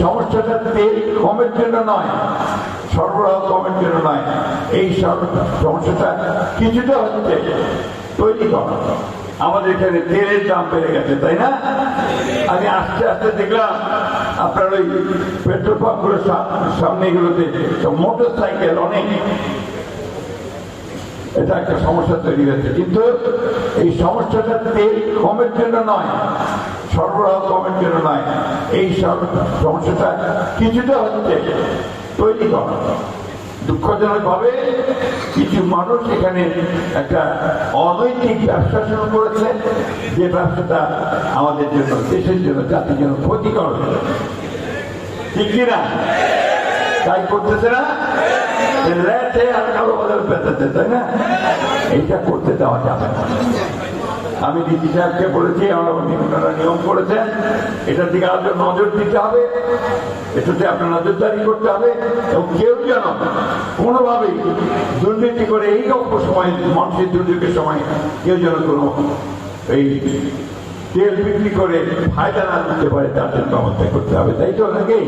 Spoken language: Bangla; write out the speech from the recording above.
সমস্যাটা তেল কমের জন্য নয়, সরবরাহ কমের জন্য নয়, এই সমস্যাটা কিছুটা হচ্ছে তৈরি করা। আমাদের এখানে তেলের দাম বেড়ে গেছে, তাই না? আমি আস্তে আস্তে দেখলাম আপনার ওই পেট্রোল পাম্পগুলোর সামনে এগুলোতে মোটর সাইকেল অনেক, এটা একটা সমস্যা তৈরি হয়েছে। কিন্তু এই সমস্যাটা তেল কমের জন্য নয়, সরবরাহ কমের জন্য নয়, এই সমস্যাটা কিছুটা হচ্ছে তৈরি করা। দুঃখজনক ভাবে কিছু মানুষ এখানে একটা অনৈতিক ব্যবসা শুরু করেছে, যে ব্যবসাটা আমাদের জন্য, দেশের জন্য, জাতির জন্য ক্ষতিকর, ঠিক কিনা? তাই করতেছে না, রেটে আর কালো বাজার পেতেছে, তাই না? এইটা করতে দেওয়া যাবে না। আমি ডিসি সাহেবকে বলেছি, ওনারা নিয়ম করেছেন, এটার দিকে আরো নজর দিতে হবে, এটাতে আপনার নজরদারি করতে হবে, এবং কেউ যেন কোনোভাবেই দুর্নীতি করে এই অল্প সময়, মানুষের দুর্যোগের সময় কেউ যেন কোনো এই তেল বিক্রি করে ফায়দা না দিতে পারে, তার জন্য ব্যবস্থা করতে হবে, তাই তো নাকি?